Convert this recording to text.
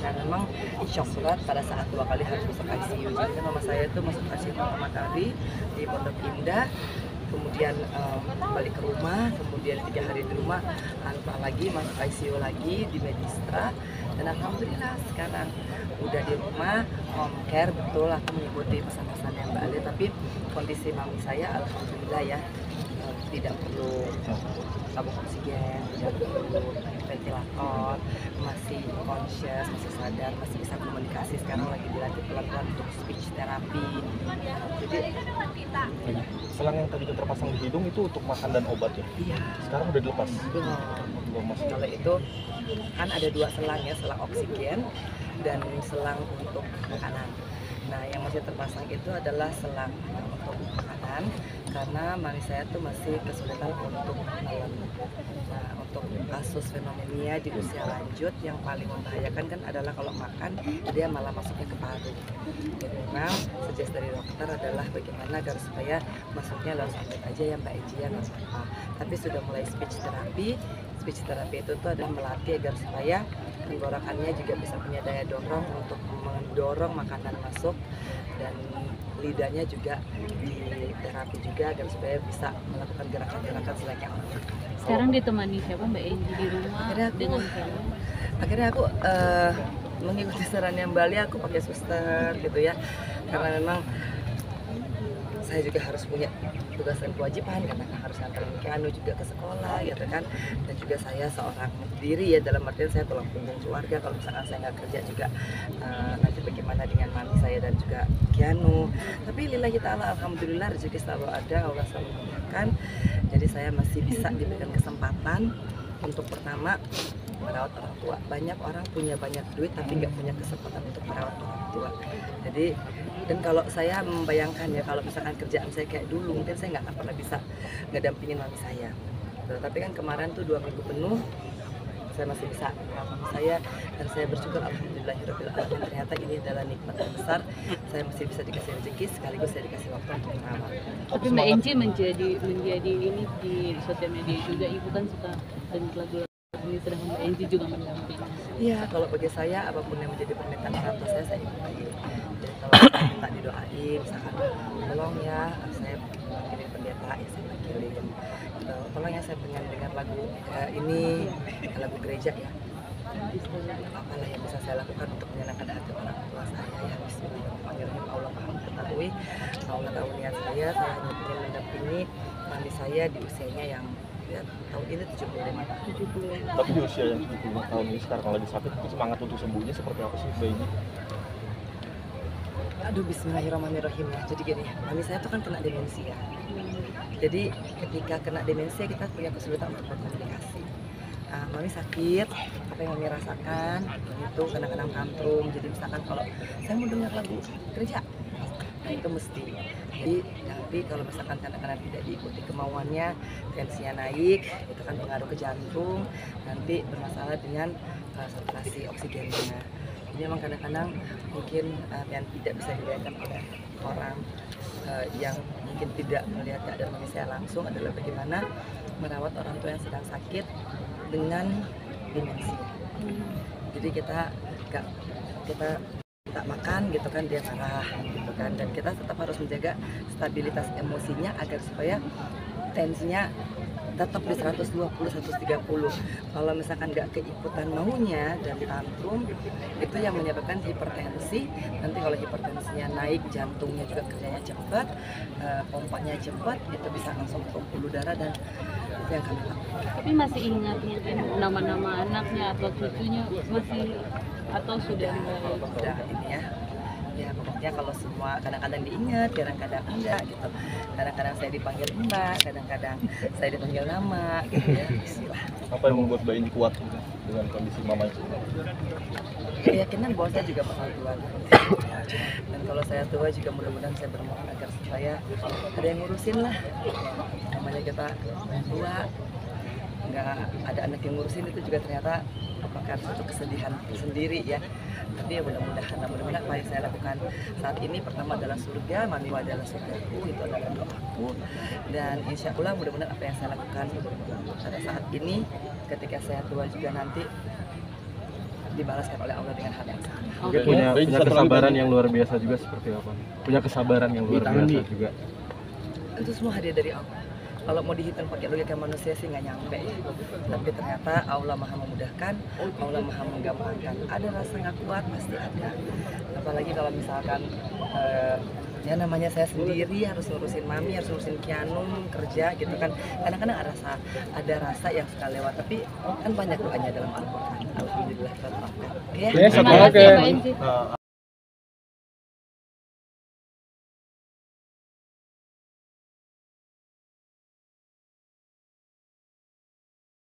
dan memang shock berat pada saat 2 kali harus masuk ICU. Jadi mama saya itu masuk ICU pertama kali di Pondok Indah, kemudian balik ke rumah, kemudian 3 hari di rumah, tanpa lagi masuk ICU lagi di Medistra, dan alhamdulillah sekarang udah di rumah, home care. Betul, aku mengikuti pesan-pesan yang Mbak Ali, tapi kondisi mami saya alhamdulillah ya, tidak perlu tabung oksigen, tidak perlu ventilator, masih conscious, masih sadar, masih bisa komunikasi. Sekarang lagi dilatih pelan-pelan untuk speech therapy. Jadi selang yang tadi terpasang di hidung itu untuk makan dan obat ya? iya, Sekarang udah dilepas? belum. Kalau itu kan ada 2 selang ya, selang oksigen dan selang untuk makanan. Nah, yang masih terpasang itu adalah selang untuk makanan, karena mami saya tuh masih kesulitan untuk menelan. Nah, untuk kasus fenomenia di usia lanjut yang paling membahayakan kan adalah kalau makan dia malah masuknya ke paru. Jadi memang suggest dari dokter adalah bagaimana agar supaya masuknya lewat mulut aja ya Mbak Eci ya, nggak apa-apa. Tapi sudah mulai speech therapy. Speech therapy itu tuh adalah melatih agar supaya tenggorokannya juga bisa punya daya dorong untuk mendorong makanan masuk, dan lidahnya juga di terapi juga agar supaya bisa melakukan gerakan-gerakan selayaknya orang. Sekarang ditemani siapa Mbak Enji di rumah dengan siapa? Akhirnya aku mengikuti sarannya Mbak Ali, aku pakai suster gitu ya, karena memang saya juga harus punya tugas dan kewajiban, karena harus nganterin Keanu juga ke sekolah gitu kan, dan juga saya seorang diri ya, dalam artian saya tulang punggung keluarga. Kalau misalkan saya nggak kerja juga nanti bagaimana dengan mami saya dan juga Keanu. Tapi lillahi ta'ala alhamdulillah rezeki selalu ada, Allah selalu memberikan. Jadi saya masih bisa diberikan kesempatan untuk pertama merawat orang tua. Banyak orang punya banyak duit tapi nggak punya kesempatan untuk merawat orang tua. Jadi, dan kalau saya membayangkan ya, kalau misalkan kerjaan saya kayak dulu, mungkin saya nggak akan pernah bisa ngedampingin mami saya. Tapi kan kemarin tuh 2 minggu penuh saya masih bisa merawat mami saya, dan saya bersyukur alhamdulillahirabbil alamin, ternyata ini adalah nikmat yang besar. Saya masih bisa dikasih rezeki sekaligus saya dikasih waktu untuk merawat. Tapi Mbak Enji menjadi ini di sosial media juga, ibu kan suka dengar lagu ini, sedangkan Mbak Enji juga mendampingi. Iya, kalau bagi saya apapun yang menjadi permintaan orang tua saya ikuti. Jadi kalau minta didoain, misalkan tolong ya saya panggilin pendeta, ya saya panggilin. Tolong ya saya pengen dengar lagu ini, lagu gereja ya. Apalah yang bisa saya lakukan untuk menyenangkan hati orang tua saya ya. Bismillahirrahmanirrahim. Allah Maha mengetahui, Allah tahu niat saya hanya ingin mendampingi mami saya di usianya yang ya, tahun ini 75 tahun. Tapi di usia yang 75 tahun ini sekarang lagi sakit, semangat untuk sembuhnya seperti apa sih Mbak ini? Aduh, bismillahirrahmanirrahim ya. Jadi gini, mami saya tuh kan kena demensia. Jadi ketika kena demensia kita punya kesulitan untuk berkomunikasi. Mami sakit, apa yang mami rasakan itu kadang-kadang tantrum. Jadi misalkan kalau saya mau dengar lagu gereja, nah itu mesti. Jadi nanti kalau misalkan kadang-kadang tidak diikuti kemauannya, tensinya naik, itu kan pengaruh ke jantung, nanti bermasalah dengan saturasi oksigennya. Jadi memang kadang-kadang mungkin yang tidak bisa dilihatkan oleh orang yang mungkin tidak melihat keadaan mami saya langsung adalah bagaimana merawat orang tua yang sedang sakit dengan demensia. Jadi kita tak makan gitu kan, dia marah gitu kan, dan kita tetap harus menjaga stabilitas emosinya agar supaya tensinya tetap di 120, 130. Kalau misalkan nggak keikutan maunya dan tantrum, itu yang menyebabkan hipertensi. Nanti kalau hipertensinya naik, jantungnya juga kerjanya cepat, pompanya cepat, itu bisa langsung ke pembuluh darah, dan itu yang kami lakukan. Tapi masih ingat mungkin nama-nama anaknya atau cucunya masih, atau sudah Udah ini ya pokoknya kalau semua kadang-kadang diingat, kadang-kadang enggak gitu. Kadang-kadang saya dipanggil Mbak, kadang-kadang saya dipanggil nama gitu ya. Bismillah. Apa yang membuat Mbak ini kuat dengan kondisi mama itu? Keyakinan bahwa saya juga bakal tua, dan kalau saya tua juga mudah-mudahan saya bermohon agar supaya ada yang ngurusin lah. Namanya kita tua, nggak ada anak yang ngurusin, itu juga ternyata merupakan suatu kesedihan sendiri ya. Tapi ya mudah-mudahan apa yang saya lakukan saat ini, pertama adalah surga, mami adalah surgaku, itu adalah doaku, dan insya Allah mudah-mudahan apa yang saya lakukan pada saat ini ketika saya tua juga nanti dibalaskan oleh Allah dengan hal yang sama. Mungkin Oke. punya Baik, satu lagi kesabaran tadi. yang luar biasa juga seperti apa? Punya kesabaran yang luar biasa juga. Itu semua hadiah dari Allah. Kalau mau dihitung pakai logika manusia sih nggak nyampe ya. Tapi ternyata Allah maha memudahkan, Allah maha menggampangkan. Ada rasa nggak kuat pasti ada. Apalagi kalau misalkan ya namanya saya sendiri harus ngurusin mami, harus ngurusin Kianum kerja gitu kan. Kadang-kadang ada rasa yang suka lewat. Tapi kan banyak doanya dalam Al-Quran. Alhamdulillah kita terapkan. Oke? Terima kasih Pak Enzi.